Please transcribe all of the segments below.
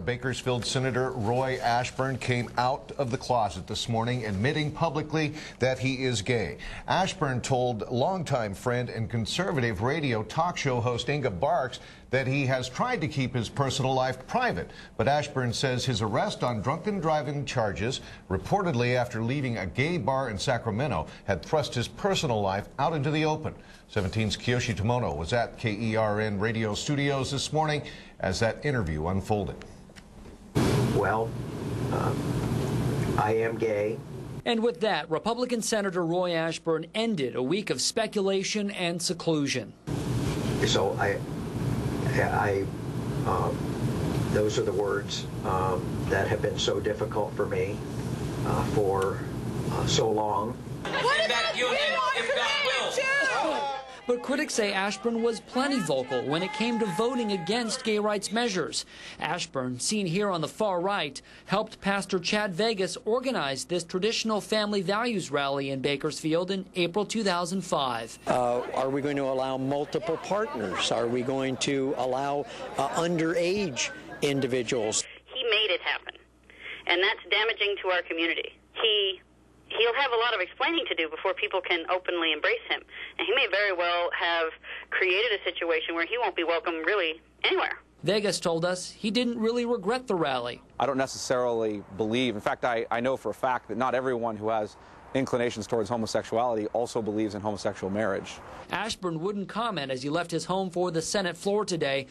Bakersfield Senator Roy Ashburn came out of the closet this morning, admitting publicly that he is gay. Ashburn told longtime friend and conservative radio talk show host Inga Barks that he has tried to keep his personal life private. But Ashburn says his arrest on drunken driving charges, reportedly after leaving a gay bar in Sacramento, had thrust his personal life out into the open. 17's Kiyoshi Tomono was at KERN radio studios this morning as that interview unfolded. Well, I am gay. And with that, Republican Senator Roy Ashburn ended a week of speculation and seclusion. So those are the words that have been so difficult for me for so long. What about you if God will? But critics say Ashburn was plenty vocal when it came to voting against gay rights measures. Ashburn, seen here on the far right, helped Pastor Chad Vegas organize this traditional family values rally in Bakersfield in April 2005. Are we going to allow multiple partners? Are we going to allow underage individuals? He made it happen, and that's damaging to our community. He'll have a lot of explaining to do before people can openly embrace him. And he may very well have created a situation where he won't be welcome really anywhere. Vegas told us he didn't really regret the rally. I don't necessarily believe, in fact, I know for a fact that not everyone who has inclinations towards homosexuality also believes in homosexual marriage. Ashburn wouldn't comment as he left his home for the Senate floor today.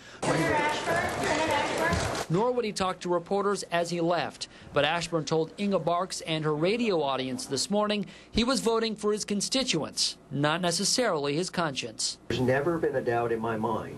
Nor would he talk to reporters as he left. But Ashburn told Inga Barks and her radio audience this morning he was voting for his constituents, not necessarily his conscience. There's never been a doubt in my mind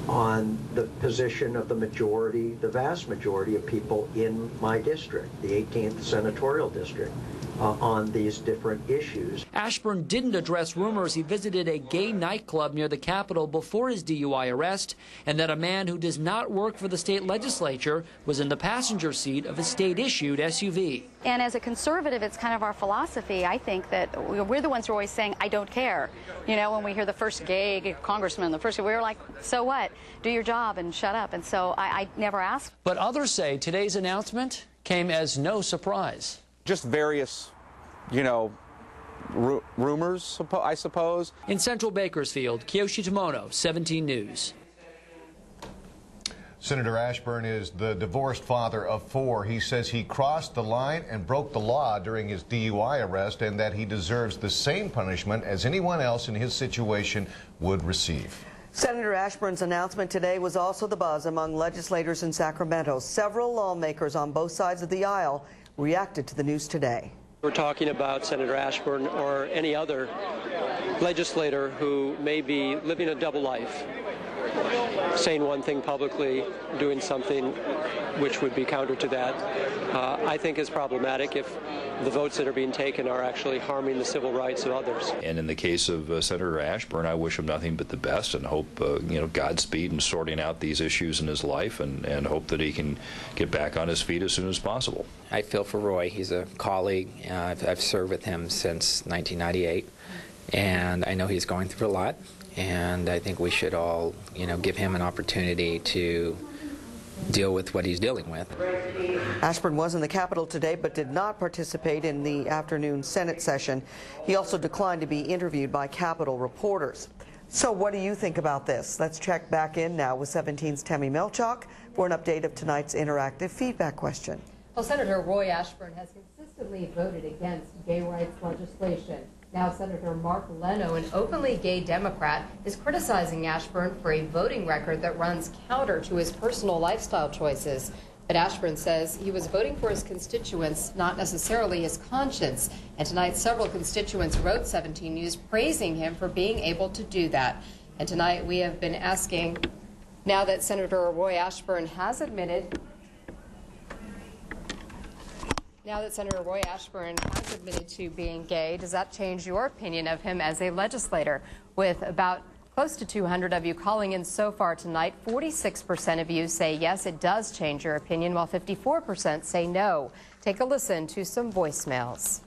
on the position of the majority, the vast majority of people in my district, the 18th senatorial district, on these different issues. Ashburn didn't address rumors he visited a gay nightclub near the Capitol before his DUI arrest, and that a man who does not work for the state legislature was in the passenger seat of a state-issued SUV. And as a conservative, it's kind of our philosophy. I think that we're the ones who are always saying, I don't care. You know, when we hear the first gay congressman, we were like, so what? Do your job and shut up. And so I never asked. But others say today's announcement came as no surprise. Just various, rumors, I suppose. In central Bakersfield, Kiyoshi Tomono, 17 News. Senator Ashburn is the divorced father of 4. He says he crossed the line and broke the law during his DUI arrest and that he deserves the same punishment as anyone else in his situation would receive. Senator Ashburn's announcement today was also the buzz among legislators in Sacramento. Several lawmakers on both sides of the aisle reacted to the news today. We're talking about Senator Ashburn or any other legislator who may be living a double life, saying one thing publicly, doing something which would be counter to that. I think is problematic if the votes that are being taken are actually harming the civil rights of others. And in the case of Senator Ashburn, I wish him nothing but the best and hope, Godspeed in sorting out these issues in his life and hope that he can get back on his feet as soon as possible. I feel for Roy. He's a colleague. I've served with him since 1998, and I know he's going through a lot, and I think we should all, give him an opportunity to deal with what he's dealing with. Ashburn was in the Capitol today but did not participate in the afternoon Senate session. He also declined to be interviewed by Capitol reporters. So what do you think about this? Let's check back in now with 17's Tammy Melchak for an update of tonight's interactive feedback question. Well, Senator Roy Ashburn has consistently voted against gay rights legislation. Now Senator Mark Leno, an openly gay Democrat, is criticizing Ashburn for a voting record that runs counter to his personal lifestyle choices. But Ashburn says he was voting for his constituents, not necessarily his conscience. And tonight, several constituents wrote 17 News praising him for being able to do that. And tonight, we have been asking, now that Senator Roy Ashburn has admitted to being gay, does that change your opinion of him as a legislator? With about close to 200 of you calling in so far tonight, 46% of you say yes, it does change your opinion, while 54% say no. Take a listen to some voicemails.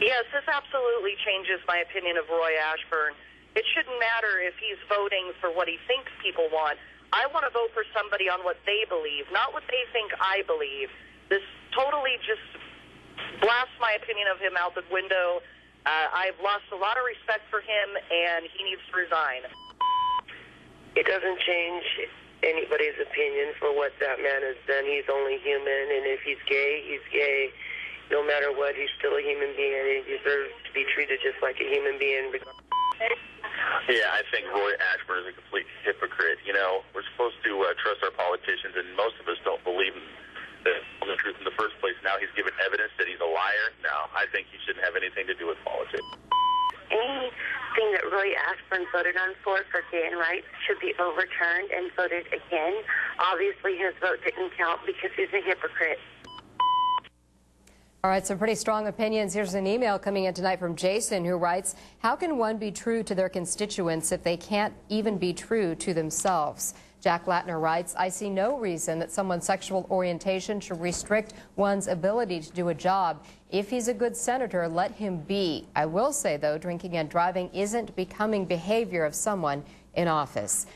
Yes, this absolutely changes my opinion of Roy Ashburn. It shouldn't matter if he's voting for what he thinks people want. I want to vote for somebody on what they believe, not what they think I believe. This totally just blasts my opinion of him out the window. I've lost a lot of respect for him, and he needs to resign. It doesn't change anybody's opinion for what that man has done. He's only human, and if he's gay, he's gay. No matter what, he's still a human being, and he deserves to be treated just like a human being. Yeah, I think Roy Ashburn is a complete hypocrite. You know, we're supposed to trust our politicians, and most of us don't believe in the truth in the first place. Now he's given evidence that he's a liar. No, I think he shouldn't have anything to do with politics. Anything that Roy Ashburn voted on for gay and rights should be overturned and voted again. Obviously, his vote didn't count because he's a hypocrite. All right, some pretty strong opinions. Here's an email coming in tonight from Jason, who writes, how can one be true to their constituents if they can't even be true to themselves? Jack Latner writes, I see no reason that someone's sexual orientation should restrict one's ability to do a job. If he's a good senator, let him be. I will say, though, drinking and driving isn't becoming behavior of someone in office.